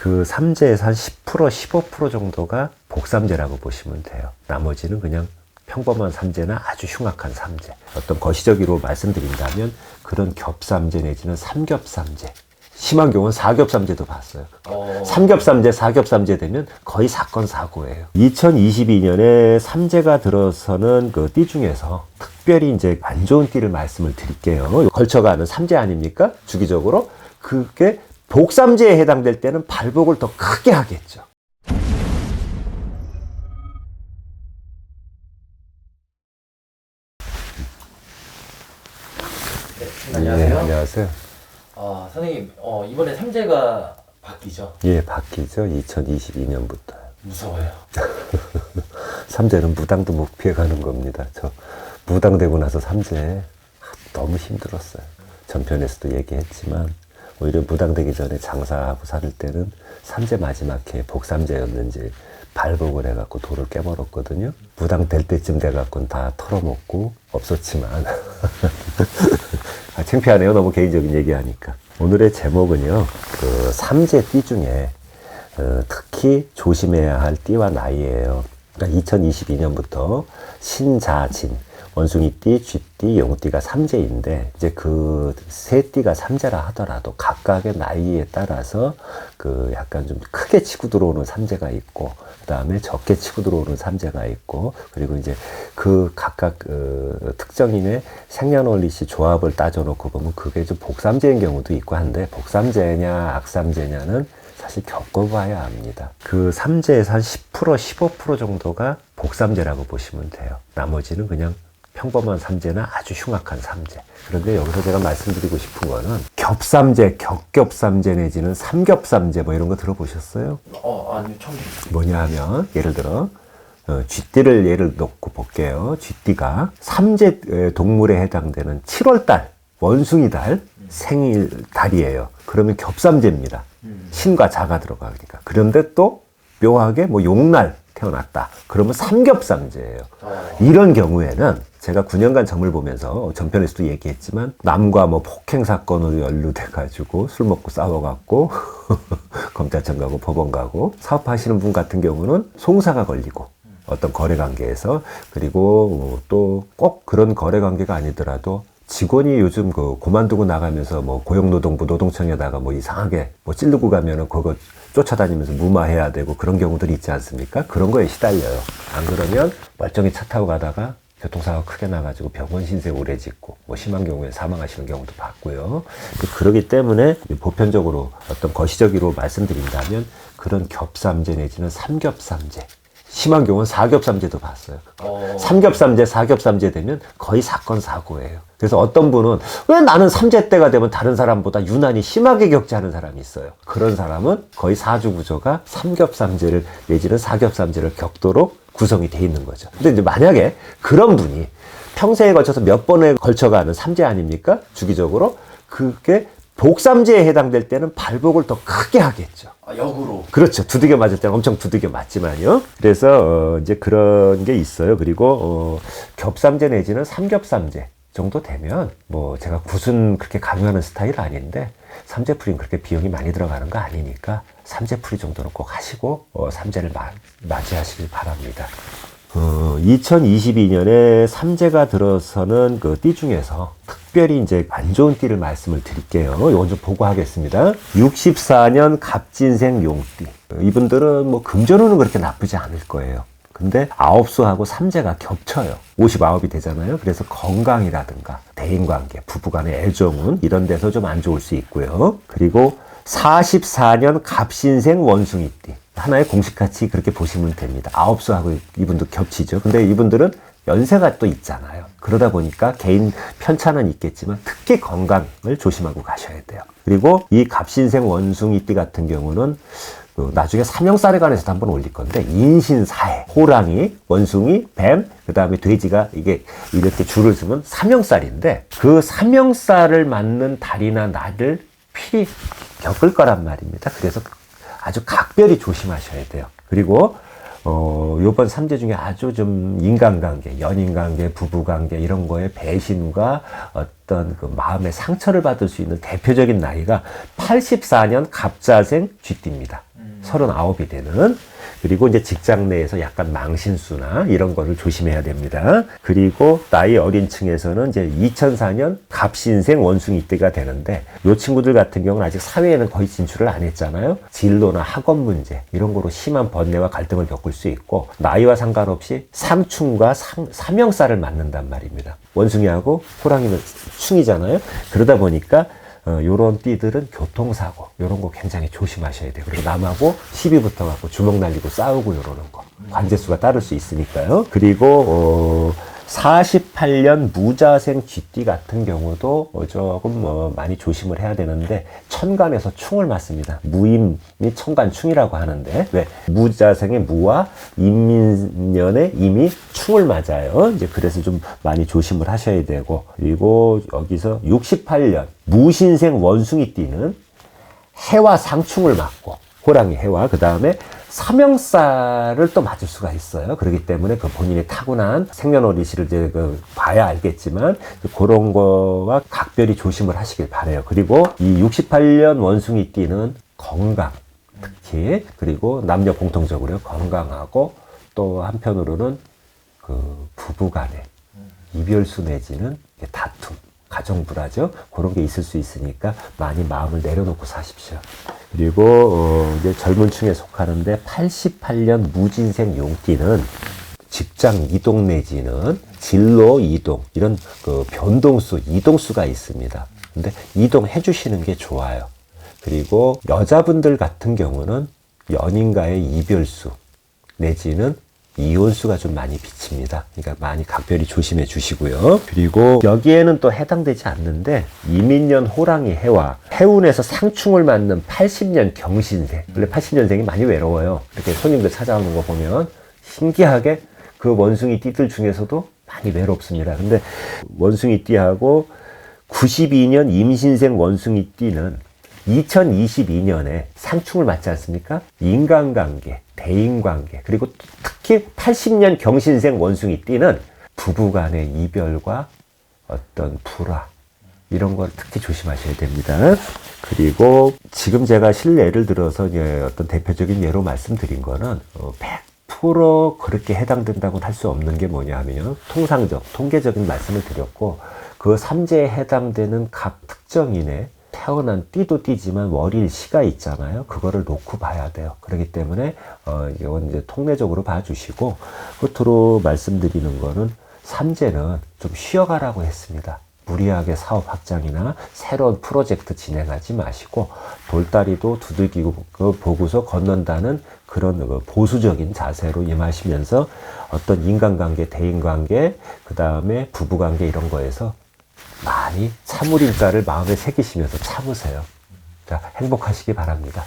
그 삼재에서 한 10%, 15% 정도가 복삼재라고 보시면 돼요. 나머지는 그냥 평범한 삼재나 아주 흉악한 삼재. 어떤 거시적으로 말씀드린다면 그런 겹삼재 내지는 삼겹삼재. 심한 경우는 사겹삼재도 봤어요. 삼겹삼재, 사겹삼재 되면 거의 사건 사고예요. 2022년에 삼재가 들어서는 그 띠 중에서 특별히 이제 안 좋은 띠를 말씀을 드릴게요. 걸쳐가는 삼재 아닙니까? 주기적으로. 그게 복삼재에 해당될 때는 발복을 더 크게 하겠죠. 네, 안녕하세요. 네, 안녕하세요. 선생님, 이번에 삼재가 바뀌죠? 예, 바뀌죠. 2022년부터. 무서워요. 삼재는 무당도 못 피해가는 겁니다. 저 무당되고 나서 삼재 너무 힘들었어요. 전편에서도 얘기했지만 오히려 무당되기 전에 장사하고 살 때는 삼재 마지막 해 복삼재였는지 발복을 해갖고 돌을 깨버렸거든요. 무당 될 때쯤 돼갖고는 다 털어먹고 없었지만 창피하네요. 너무 개인적인 얘기하니까. 오늘의 제목은요, 그 삼재 띠 중에 특히 조심해야 할 띠와 나이예요. 그러니까 2022년부터 신자진, 원숭이띠, 쥐띠, 용띠가 삼재인데 이제 그 세 띠가 삼재라 하더라도 각각의 나이에 따라서 그 약간 좀 크게 치고 들어오는 삼재가 있고 그 다음에 적게 치고 들어오는 삼재가 있고 그리고 이제 그 각각 특정인의 생년월일시 조합을 따져놓고 보면 그게 좀 복삼재인 경우도 있고 한데 복삼재냐 악삼재냐는 사실 겪어봐야 합니다. 그 삼재에서 한 10%, 15% 정도가 복삼재라고 보시면 돼요. 나머지는 그냥 평범한 삼재나 아주 흉악한 삼재. 그런데 여기서 제가 말씀드리고 싶은 거는 겹삼재, 겹겹삼재 내지는 삼겹삼재 뭐 이런 거 들어보셨어요? 아니요, 처음 들었어요. 뭐냐 하면 예를 들어 쥐띠를 예를 놓고 볼게요. 쥐띠가 삼재 동물에 해당되는 7월달 원숭이달 생일 달이에요. 그러면 겹삼재입니다. 신과 자가 들어가니까. 그런데 또 묘하게 뭐 용날 태어났다. 그러면 삼겹삼재예요. 이런 경우에는 제가 9년간 점을 보면서 전편에서도 얘기했지만 남과 뭐 폭행 사건으로 연루돼가지고 술 먹고 싸워갖고 검찰청 가고 법원 가고 사업하시는 분 같은 경우는 송사가 걸리고 어떤 거래관계에서 그리고 또 꼭 그런 거래관계가 아니더라도 직원이 요즘 그 그만두고 나가면서 뭐 고용노동부 노동청에다가 뭐 이상하게 뭐 찌르고 가면은 그거 쫓아다니면서 무마해야 되고 그런 경우들이 있지 않습니까? 그런 거에 시달려요. 안 그러면 멀쩡히 차 타고 가다가 교통사고가 크게 나가지고 병원 신세 오래 짓고 뭐 심한 경우에 사망하시는 경우도 봤고요. 그러기 때문에 보편적으로 어떤 거시적으로 말씀드린다면 그런 겹삼재 내지는 삼겹삼재 심한 경우는 사겹삼재도 봤어요. 삼겹삼재, 사겹삼재 되면 거의 사건 사고예요. 그래서 어떤 분은 왜 나는 삼재 때가 되면 다른 사람보다 유난히 심하게 겪지 않은 사람이 있어요. 그런 사람은 거의 사주구조가 삼겹삼재를 내지는 사겹삼재를 겪도록 구성이 돼 있는 거죠. 근데 이제 만약에 그런 분이 평생에 걸쳐서 몇 번에 걸쳐가는 삼재 아닙니까? 주기적으로 그게 복삼재에 해당될 때는 발복을 더 크게 하겠죠. 역으로. 그렇죠. 두들겨 맞을 때는 엄청 두들겨 맞지만요. 그래서 이제 그런 게 있어요. 그리고 겹삼재 내지는 삼겹삼재 정도 되면 뭐 제가 굿은 그렇게 강요하는 스타일 아닌데 삼재풀이는 그렇게 비용이 많이 들어가는 거 아니니까 삼재풀이 정도는 꼭 하시고 삼재를 맞이하시길 바랍니다. 2022년에 삼재가 들어서는 그 띠 중에서 특별히 이제 안 좋은 띠를 말씀을 드릴게요. 이건 좀 보고 하겠습니다. 64년 갑진생 용띠. 이분들은 뭐 금전운은 그렇게 나쁘지 않을 거예요. 근데 아홉수하고 삼재가 겹쳐요. 59이 되잖아요. 그래서 건강이라든가 대인관계, 부부간의 애정운 이런 데서 좀 안 좋을 수 있고요. 그리고 44년 갑신생 원숭이띠. 하나의 공식같이 그렇게 보시면 됩니다. 아홉수하고 이분도 겹치죠. 근데 이분들은 연세가 또 있잖아요. 그러다 보니까 개인 편차는 있겠지만 특히 건강을 조심하고 가셔야 돼요. 그리고 이 갑신생 원숭이띠 같은 경우는 나중에 삼형살에 관해서도 한번 올릴 건데 인신사해, 호랑이, 원숭이, 뱀, 그 다음에 돼지가 이게 이렇게 줄을 서면 삼형살인데 그 삼형살을 맞는 달이나 날을 필히 겪을 거란 말입니다. 그래서 아주 각별히 조심하셔야 돼요. 그리고 요번 삼재 중에 아주 좀 인간관계, 연인관계, 부부관계 이런 거에 배신과 어떤 그 마음의 상처를 받을 수 있는 대표적인 나이가 84년 갑자생 쥐띠입니다. 39이 되는. 그리고 이제 직장 내에서 약간 망신수나 이런 거를 조심해야 됩니다. 그리고 나이 어린 층에서는 이제 2004년 갑신생 원숭이띠가 되는데 이 친구들 같은 경우는 아직 사회에는 거의 진출을 안 했잖아요. 진로나 학업 문제 이런 거로 심한 번뇌와 갈등을 겪을 수 있고 나이와 상관없이 상충과 삼형살을 맞는단 말입니다. 원숭이하고 호랑이는 충이잖아요. 그러다 보니까 요런 띠들은 교통사고 요런 거 굉장히 조심하셔야 돼요. 그리고 남하고 시비 붙어갖고 주먹 날리고 싸우고 요러는 거 관제수가 따를 수 있으니까요. 그리고 48년 무자생 쥐띠 같은 경우도 조금 많이 조심을 해야 되는데 천간에서 충을 맞습니다. 무임이 천간충이라고 하는데 왜 무자생의 무와 임민년의 임이 충을 맞아요. 이제 그래서 좀 많이 조심을 하셔야 되고 그리고 여기서 68년 무신생 원숭이띠는 해와 상충을 맞고 호랑이 해와 그 다음에 삼형살을 또 맞을 수가 있어요. 그렇기 때문에 그 본인이 타고난 생년월일시를 이제 봐야 알겠지만 그런 거와 각별히 조심을 하시길 바래요. 그리고 이 68년 원숭이띠는 건강 특히 그리고 남녀 공통적으로 건강하고 또 한편으로는 그 부부간의 이별수 내지는 다툼 가정불화죠. 그런 게 있을 수 있으니까 많이 마음을 내려놓고 사십시오. 그리고 이제 젊은 층에 속하는데 88년 무진생 용띠는 직장 이동 내지는 진로 이동 이런 그 변동수 이동수가 있습니다. 근데 이동해 주시는 게 좋아요. 그리고 여자분들 같은 경우는 연인과의 이별수 내지는 이혼수가 좀 많이 비칩니다. 그러니까 많이 각별히 조심해 주시고요. 그리고 여기에는 또 해당되지 않는데 이민년 호랑이 해와 해운에서 상충을 맞는 80년 경신생. 원래 80년생이 많이 외로워요. 이렇게 손님들 찾아오는 거 보면 신기하게 그 원숭이 띠들 중에서도 많이 외롭습니다. 근데 원숭이 띠하고 92년 임신생 원숭이 띠는 2022년에 상충을 맞지 않습니까? 인간관계, 대인관계, 그리고 특히 80년 경신생 원숭이 띠는 부부간의 이별과 어떤 불화, 이런 걸 특히 조심하셔야 됩니다. 그리고 지금 제가 실례를 들어서 이제 어떤 대표적인 예로 말씀드린 거는 100% 그렇게 해당된다고는 할 수 없는 게 뭐냐 하면 통상적, 통계적인 말씀을 드렸고 그 삼재에 해당되는 각 특정인의 태어난 띠도 띠지만 월일 시가 있잖아요. 그거를 놓고 봐야 돼요. 그렇기 때문에 이건 이제 통례적으로 봐주시고 끝으로 말씀드리는 거는 삼재는 좀 쉬어가라고 했습니다. 무리하게 사업 확장이나 새로운 프로젝트 진행하지 마시고 돌다리도 두들기고 보고서 건넌다는 그런 보수적인 자세로 임하시면서 어떤 인간관계, 대인관계, 그 다음에 부부관계 이런 거에서 많이 참을인가를 마음에 새기시면서 참으세요. 자, 행복하시기 바랍니다.